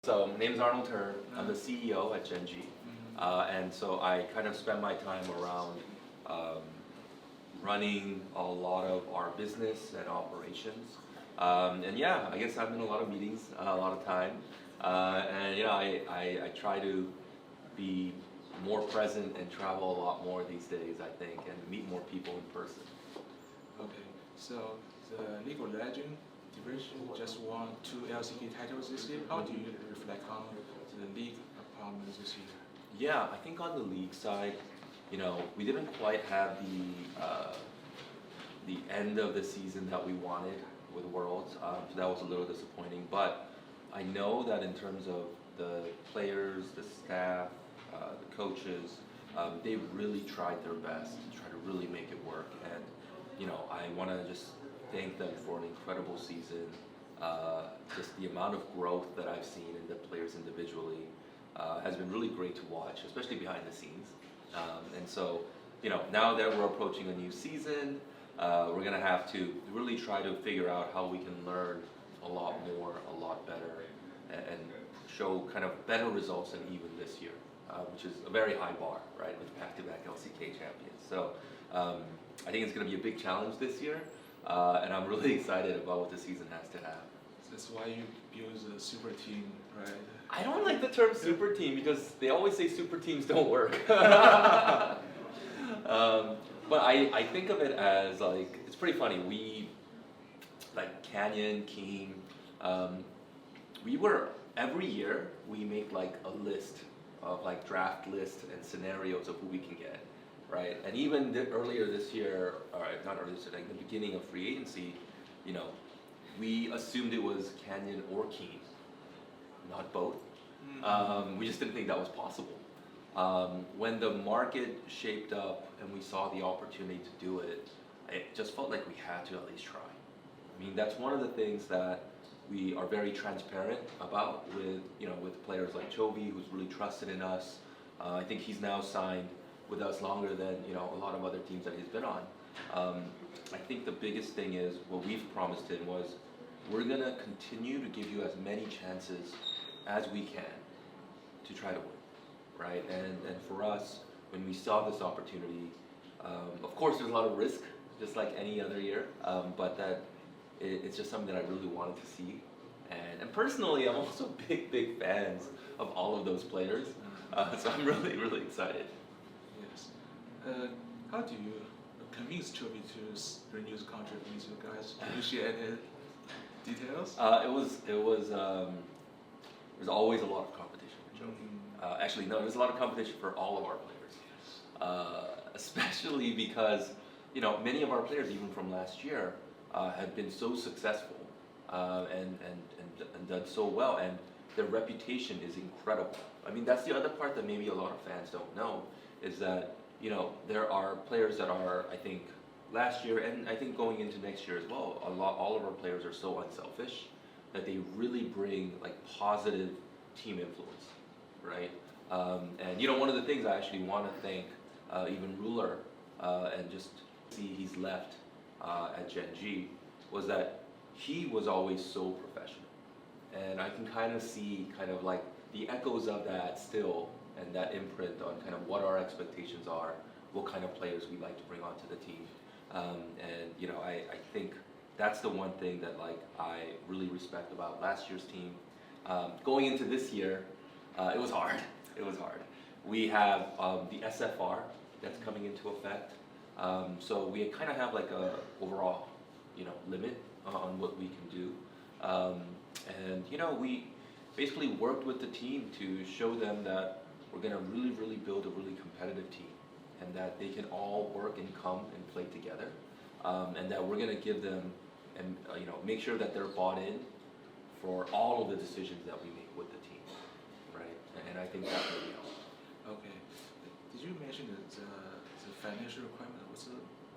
So my name is Arnold. I'm the CEO at Gen.G, and so I kind of spend my time around running a lot of our business and operations. And yeah, I guess I'm in a lot of meetings, a lot of time, and I try to be more present and travel a lot more these days, I think, and meet more people in person. Okay, so the League of Legends division just won 2 LCK titles this year. How do you reflect on the league performance this year? Yeah, I think on the league side, we didn't quite have the end of the season that we wanted with Worlds, so that was a little disappointing. But I know that in terms of the players, the staff, the coaches, they really tried their best to try to really make it work. And I want to just thank them for an incredible season. Just the amount of growth that I've seen in the players individually has been really great to watch, especially behind the scenes. And so, now that we're approaching a new season, we're going to have to really try to figure out how we can learn a lot more, a lot better, and show kind of better results than even this year, which is a very high bar, right, with back-to-back LCK champions. So I think it's going to be a big challenge this year. And I'm really excited about what the season has to have. That's why you build a super team, right? I don't like the term super team because they always say super teams don't work. But I think of it as it's pretty funny. We, like Canyon, King, every year we make a list of draft list and scenarios of who we can get. Right, and even earlier this year, or not earlier this year, the beginning of free agency, we assumed it was Canyon or Keen, not both. We just didn't think that was possible. When the market shaped up and we saw the opportunity to do it, it just felt like we had to at least try. I mean, that's one of the things that we are very transparent about with players like Chovy, who's really trusted in us. I think he's now signed with us longer than a lot of other teams that he's been on. I think the biggest thing is what we've promised him was we're gonna continue to give you as many chances as we can to try to win, right? And for us, when we saw this opportunity, of course there's a lot of risk, just like any other year, but it's just something that I really wanted to see. And personally, I'm also big fans of all of those players, so I'm really excited. How do you convince Chovy to renew the contract with you guys? Can you share any details? It was always a lot of competition for Chovy. Actually, no, there's a lot of competition for all of our players, especially because many of our players, even from last year, have been so successful and done so well, and their reputation is incredible. I mean, that's the other part that maybe a lot of fans don't know is that. There are players that are, I think, last year and I think going into next year as well, all of our players are so unselfish that they really bring positive team influence, right? And one of the things I actually want to thank even Ruler and just see he's left at Gen.G was that he was always so professional. And I can kind of see the echoes of that still, and that imprint on kind of what our expectations are, what kind of players we like to bring onto the team. And I think that's the one thing that I really respect about last year's team. Going into this year, it was hard. It was hard. We have the SFR that's coming into effect. So we kind of have a overall limit on what we can do. And we basically worked with the team to show them that we're going to really build a really competitive team, and that they can all work and come and play together, and that we're going to give them and make sure that they're bought in for all of the decisions that we make with the team, right? And I think that really helps. Okay. Did you mention the financial requirement?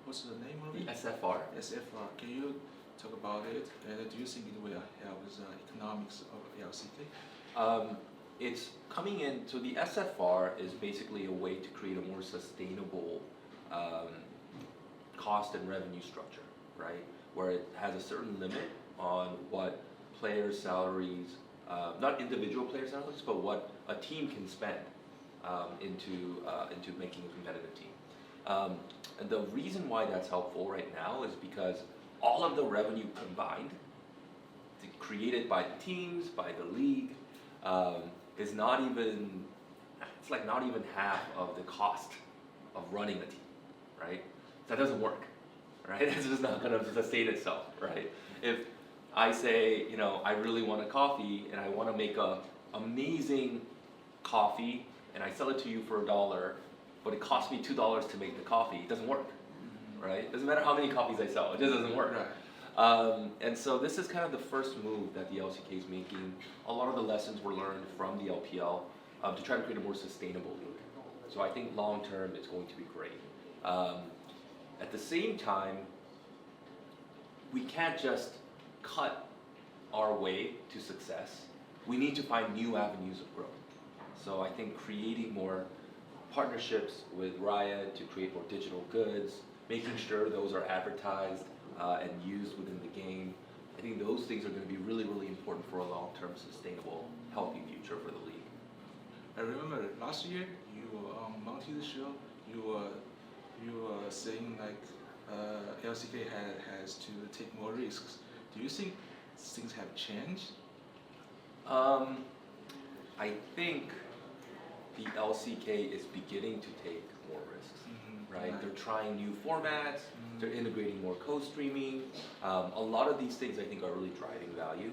What's the name of it? The SFR. SFR. Can you talk about it? And do you think it will help with the economics of LCK? It's coming in, so the SFR is basically a way to create a more sustainable cost and revenue structure, right? Where it has a certain limit on what players' salaries not individual player salaries, but what a team can spend into making a competitive team. And the reason why that's helpful right now is because all of the revenue combined, created by the teams, by the league, is not even, it's like not even half of the cost of running a team, right? That doesn't work, right? It's just not gonna sustain itself, right? If I say, you know, I really want a coffee and I want to make a amazing coffee and I sell it to you for $1, but it costs me $2 to make the coffee, it doesn't work, right? It doesn't matter how many coffees I sell, it just doesn't work. Right. And so this is kind of the first move that the LCK is making. A lot of the lessons were learned from the LPL to try to create a more sustainable league. So I think long term it's going to be great. At the same time, we can't just cut our way to success. We need to find new avenues of growth. So I think creating more partnerships with Riot to create more digital goods, making sure those are advertised and used within the game. I think those things are going to be really, really important for a long-term, sustainable, healthy future for the league. I remember last year you were on Monty's show. You were saying like LCK has to take more risks. Do you think things have changed? I think the LCK is beginning to take more risks, right? They're trying new formats, they're integrating more co-streaming. A lot of these things I think are really driving value.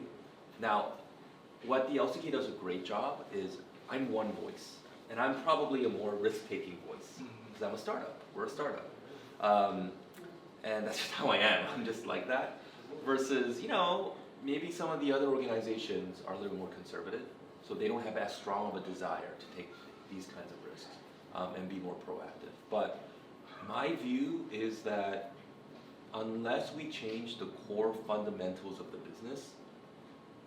Now, what the LCK does a great job is I'm one voice, and I'm probably a more risk-taking voice, because I'm a startup, we're a startup. And that's just how I am, I'm just like that. Versus, you know, maybe some of the other organizations are a little more conservative, so they don't have as strong of a desire to take these kinds of risks and be more proactive. But my view is that unless we change the core fundamentals of the business,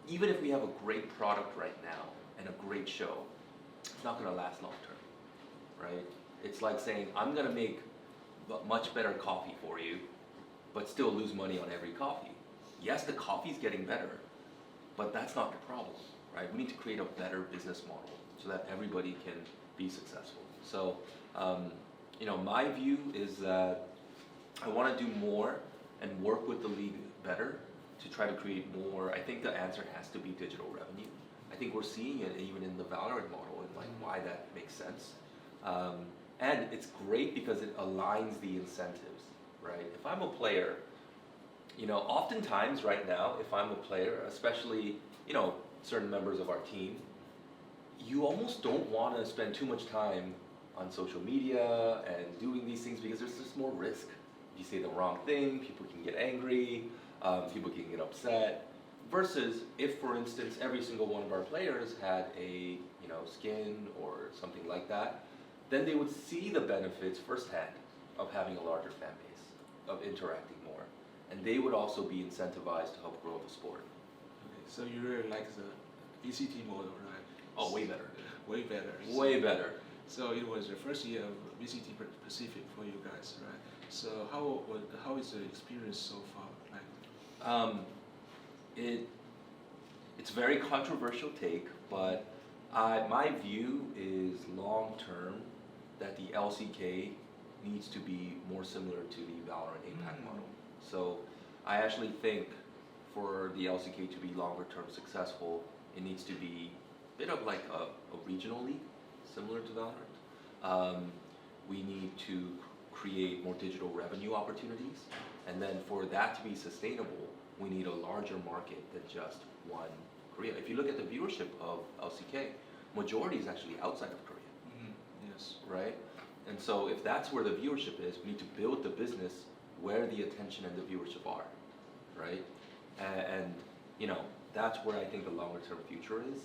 even if we have a great product right now and a great show, it's not going to last long term, right? It's like saying, I'm going to make much better coffee for you, but still lose money on every coffee. Yes, the coffee's getting better, but that's not the problem, right? We need to create a better business model so that everybody can be successful. So, you know, my view is that I want to do more and work with the league better to try to create more. I think the answer has to be digital revenue. I think we're seeing it even in the Valorant model and like why that makes sense. And it's great because it aligns the incentives, right? If I'm a player, you know, oftentimes right now, if I'm a player, especially, you know, certain members of our team, you almost don't want to spend too much time on social media and doing these things because there's just more risk. If you say the wrong thing, people can get angry, people can get upset. Versus if, for instance, every single one of our players had a, you know, skin or something like that, then they would see the benefits firsthand of having a larger fan base, of interacting more. And they would also be incentivized to help grow the sport. Okay, so you really like the VCT model, right? Oh, way better. Way better. Way better. So it was the first year of VCT Pacific for you guys, right? So how is the experience so far? Like? It's a very controversial take, but my view is long term that the LCK needs to be more similar to the Valorant APAC model. So I actually think for the LCK to be longer term successful, it needs to be a bit of like a regional league, similar to Valorant. We need to create more digital revenue opportunities, and then for that to be sustainable, we need a larger market than just one Korea. If you look at the viewership of LCK, majority is actually outside of Korea. Yes. Right? And so if that's where the viewership is, we need to build the business where the attention and the viewership are, right? And you know, that's where I think the longer term future is.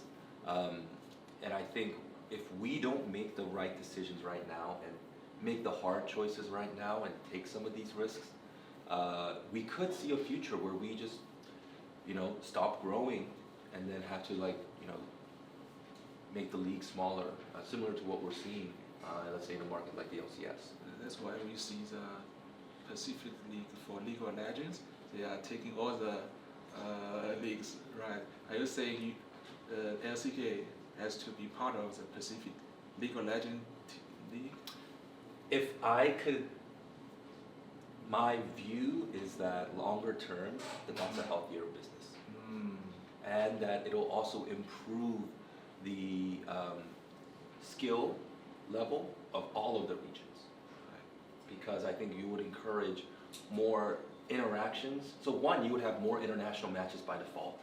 And I think if we don't make the right decisions right now and make the hard choices right now and take some of these risks, we could see a future where we just, you know, stop growing and then have to like, you know, make the league smaller, similar to what we're seeing, let's say in a market like the LCS. That's why we see the Pacific League for League of Legends. They are taking all the leagues, right? Are you saying LCK has to be part of the Pacific League of Legends League? If I could, my view is that longer term, that's a healthier business. And that it'll also improve the skill level of all of the regions. Because I think you would encourage more interactions. So one, you would have more international matches by default.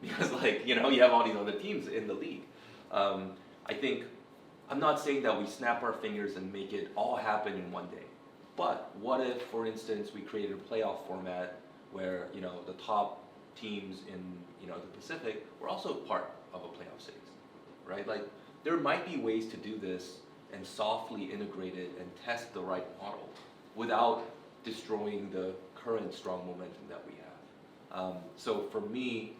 Because you have all these other teams in the league. I think, I'm not saying that we snap our fingers and make it all happen in one day. But what if, for instance, we created a playoff format where, the top teams in, the Pacific were also part of a playoff series, right? Like, there might be ways to do this and softly integrate it and test the right model without destroying the current strong momentum that we have. So for me,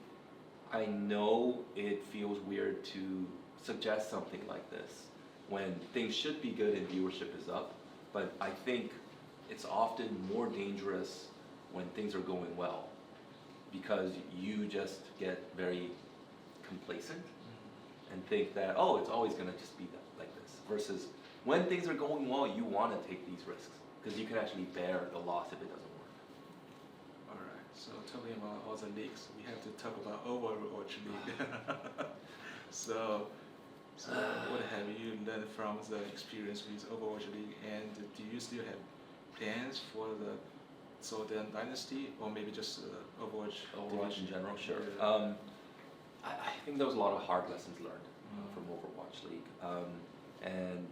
I know it feels weird to suggest something like this when things should be good and viewership is up, but I think it's often more dangerous when things are going well because you just get very complacent and think that, oh, it's always going to just be like this, versus when things are going well, you want to take these risks because you can actually bear the loss if it doesn't work. Alright, so talking about all the leagues, we have to talk about Overwatch League. So what have you learned from the experience with Overwatch League, and do you still have plans for the Southern Dynasty, or maybe just Overwatch In general, sure. Yeah. I think there was a lot of hard lessons learned from Overwatch League, and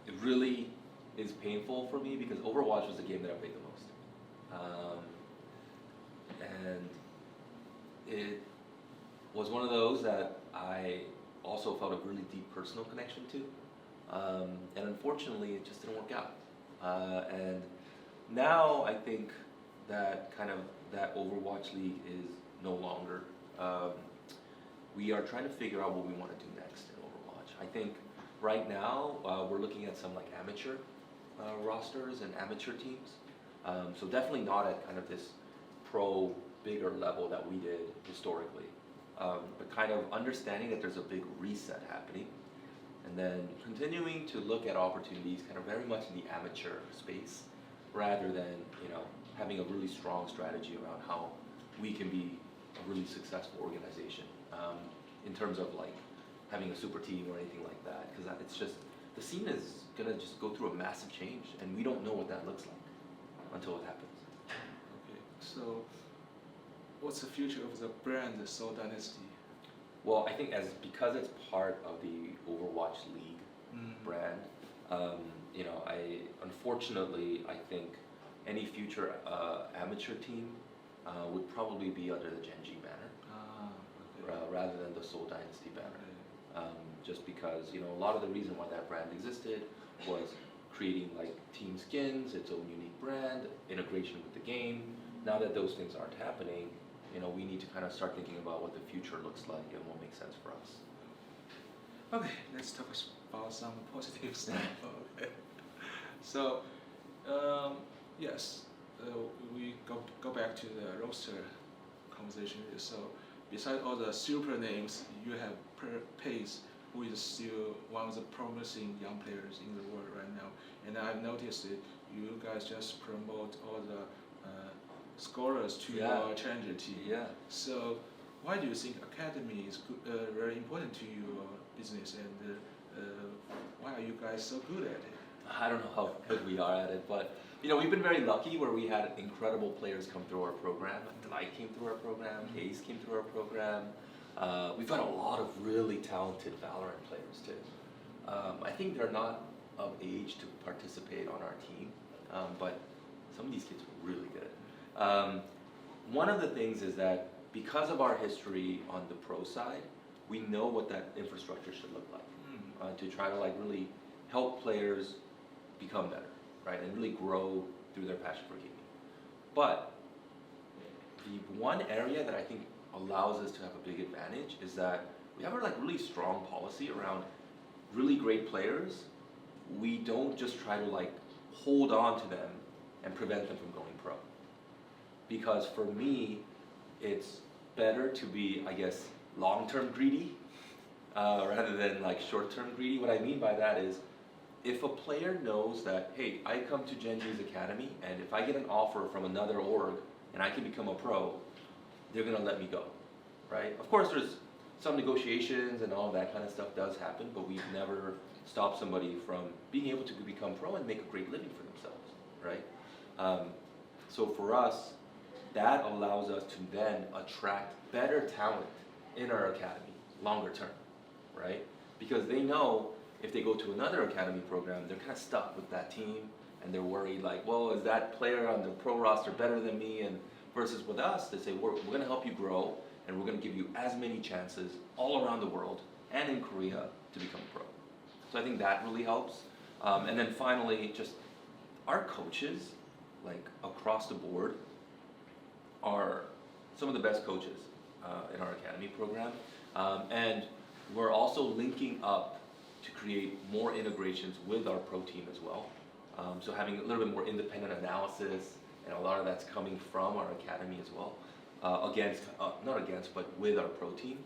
it really is painful for me because Overwatch was the game that I played the most, and it was one of those that I also felt a really deep personal connection to, and unfortunately it just didn't work out. And now I think that that Overwatch League is no longer. We are trying to figure out what we want to do next in Overwatch. I think right now we're looking at some amateur rosters and amateur teams. So definitely not at this pro bigger level that we did historically. But kind of understanding that there's a big reset happening, and then continuing to look at opportunities very much in the amateur space, rather than having a really strong strategy around how we can be a really successful organization in terms of having a super team or anything like that, because it's just, the scene is gonna just go through a massive change, and we don't know what that looks like until it happens. Okay, so what's the future of the brand Seoul Dynasty? Well, I think because it's part of the Overwatch League brand, unfortunately I think any future amateur team would probably be under the Gen.G banner, rather than the Seoul Dynasty banner. Just because a lot of the reason why that brand existed was creating team skins, its own unique brand, integration with the game. Now that those things aren't happening, we need to start thinking about what the future looks like and what makes sense for us. Okay, let's talk about some positive stuff. Okay. So, yes, we go back to the roster conversation. So, besides all the super names, you have Pace, who is still one of the promising young players in the world right now. And I've noticed that you guys just promote all the scholars to your challenger team. Yeah. So why do you think academy is very important to your business, and why are you guys so good at it? I don't know how good we are at it, but we've been very lucky where we had incredible players come through our program. Light came through our program, Ace came through our program. We've got a lot of really talented Valorant players too. I think they're not of age to participate on our team, but some of these kids were really good. One of the things is that because of our history on the pro side, we know what that infrastructure should look like to try to really help players become better, right, and really grow through their passion for gaming. But the one area that I think allows us to have a big advantage is that we have a really strong policy around really great players. We don't just try to hold on to them and prevent them from going pro. Because for me, it's better to be, I guess, long-term greedy rather than like short-term greedy. What I mean by that is, if a player knows that, hey, I come to Gen.G's academy, and if I get an offer from another org and I can become a pro, they're gonna let me go, right? Of course, there's some negotiations and all that kind of stuff does happen, but we've never stopped somebody from being able to become pro and make a great living for themselves, right? So for us, that allows us to then attract better talent in our academy longer term, right? Because they know if they go to another academy program, they're kind of stuck with that team, and they're worried like, well, is that player on the pro roster better than me? And versus with us, they say, we're going to help you grow, and we're going to give you as many chances all around the world and in Korea to become a pro. So I think that really helps. And then finally, just our coaches, like across the board, are some of the best coaches in our academy program. And we're also linking up to create more integrations with our pro team as well. So having a little bit more independent analysis, and a lot of that's coming from our academy as well, but with our pro team.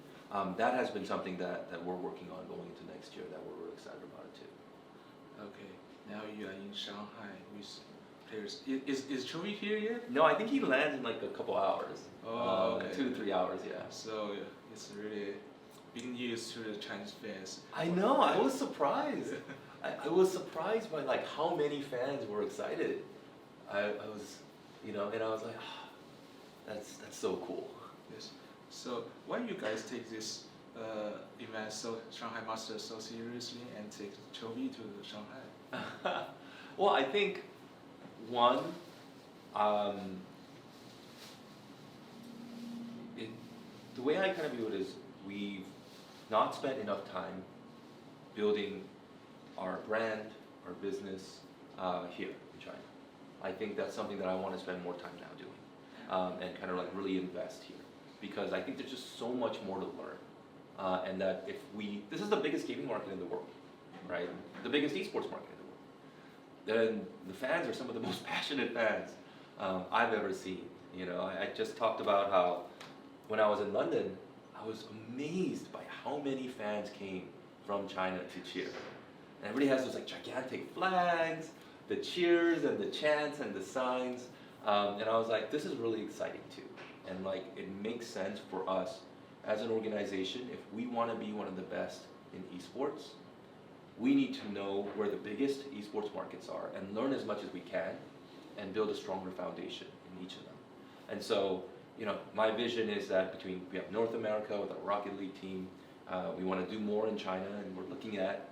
That has been something that we're working on going into next year, that we're really excited about it too. Okay, now you are in Shanghai with players. Is Chovy here yet? No, I think he lands in like a couple hours. Oh, okay. 2 to 3 hours, yeah. So it's really big news to the Chinese fans. I know, I was surprised. I was surprised by like how many fans were excited. I was, and I was like, that's so cool. Yes. So why you guys take this event, Shanghai Masters, so seriously and take Chovy to Shanghai? Well, I think one, the way I kind of view it is we've not spent enough time building our brand, our business here in China. I think that's something that I want to spend more time now doing, and kind of like really invest here, because I think there's just so much more to learn, and that this is the biggest gaming market in the world, right? The biggest esports market in the world. Then the fans are some of the most passionate fans I've ever seen. I just talked about how when I was in London, I was amazed by how many fans came from China to cheer. And everybody has those like gigantic flags, the cheers and the chants and the signs. And I was like, this is really exciting too. And like, it makes sense for us as an organization, if we want to be one of the best in esports, we need to know where the biggest esports markets are and learn as much as we can and build a stronger foundation in each of them. And so, my vision is that we have North America with our Rocket League team, we want to do more in China, and we're looking at,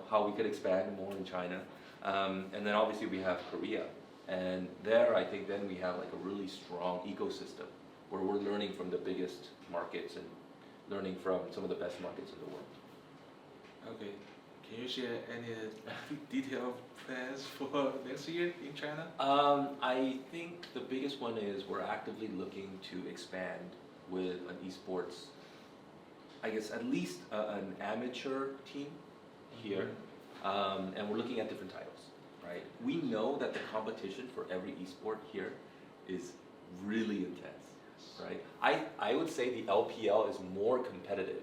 how we could expand more in China. And then obviously we have Korea. And there, I think then we have like a really strong ecosystem where we're learning from the biggest markets and learning from some of the best markets in the world. Okay. Can you share any detailed plans for next year in China? I think the biggest one is we're actively looking to expand with an esports, I guess at least an amateur team here, and we're looking at different titles, right? We know that the competition for every esport here is really intense, right? I would say the LPL is more competitive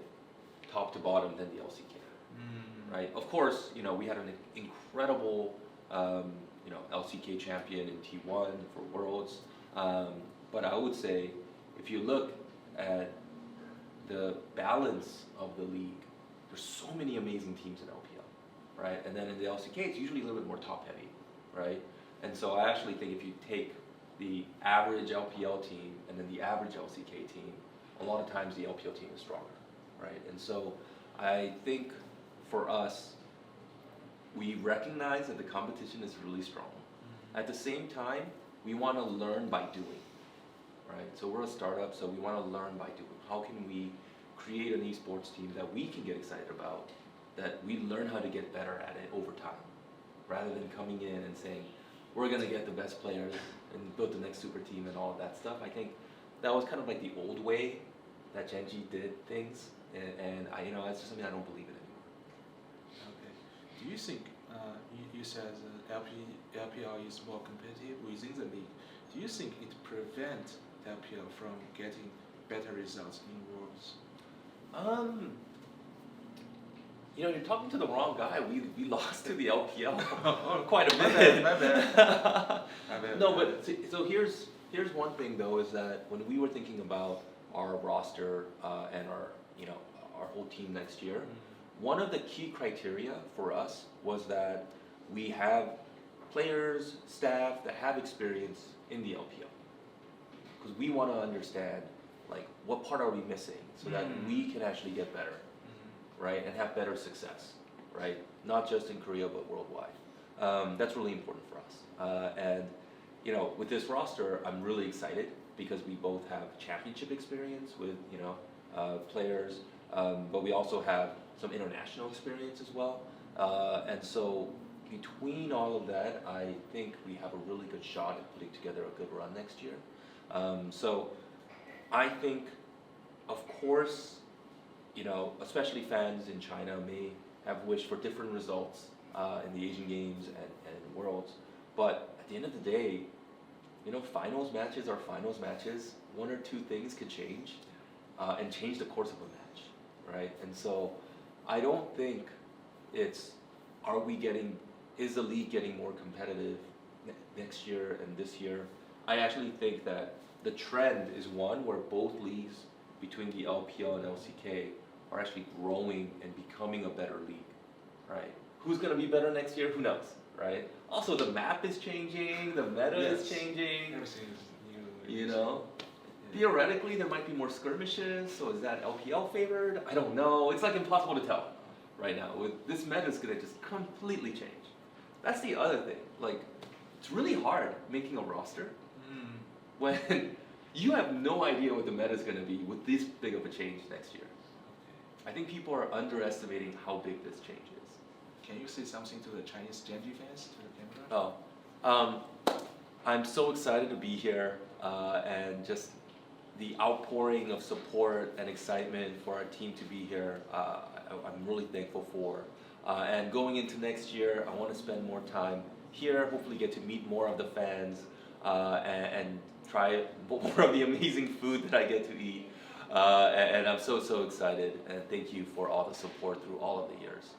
top to bottom than the LCK. Right. Of course, we had an incredible, LCK champion in T1 for Worlds. But I would say, if you look at the balance of the league, there's so many amazing teams in LPL, right? And then in the LCK, it's usually a little bit more top heavy, right? And so I actually think if you take the average LPL team and then the average LCK team, a lot of times the LPL team is stronger, right? And so I think for us, we recognize that the competition is really strong. At the same time, we want to learn by doing, right? So we're a startup, so we want to learn by doing. How can we create an esports team that we can get excited about, that we learn how to get better at it over time, rather than coming in and saying, we're going to get the best players and build the next super team and all of that stuff. I think that was kind of like the old way that Gen.G did things, and it's just something I don't believe in. Do you think, you said LPL is more competitive within the league, do you think it prevents LPL from getting better results in Worlds? You're talking to the wrong guy. We lost to the LPL quite a My bit. bad, my bad. My bad. No, but so here's one thing though, is that when we were thinking about our roster and our whole team next year, one of the key criteria for us was that we have players, staff that have experience in the LPL, because we want to understand like what part are we missing so that we can actually get better, right, and have better success, right, not just in Korea but worldwide. That's really important for us, and with this roster, I'm really excited because we both have championship experience with players, but we also have some international experience as well, and so between all of that, I think we have a really good shot at putting together a good run next year. So I think, of course, especially fans in China may have wished for different results in the Asian Games and Worlds, but at the end of the day, finals matches are finals matches. One or two things could change and change the course of a match, right? And so I don't think it's, is the league getting more competitive next year and this year? I actually think that the trend is one where both leagues between the LPL and LCK are actually growing and becoming a better league, right? Who's going to be better next year? Who knows, right? Also, the map is changing, the meta is changing. Everything is new. Theoretically, there might be more skirmishes, so is that LPL favored? I don't know. It's like impossible to tell right now. This meta is going to just completely change. That's the other thing. Like, it's really hard making a roster when you have no idea what the meta is going to be with this big of a change next year. I think people are underestimating how big this change is. Can you say something to the Chinese Gen.G fans, to the camera? I'm so excited to be here, and just the outpouring of support and excitement for our team to be here, I'm really thankful for. And going into next year, I want to spend more time here, hopefully get to meet more of the fans, and try more of the amazing food that I get to eat. And I'm so excited, and thank you for all the support through all of the years.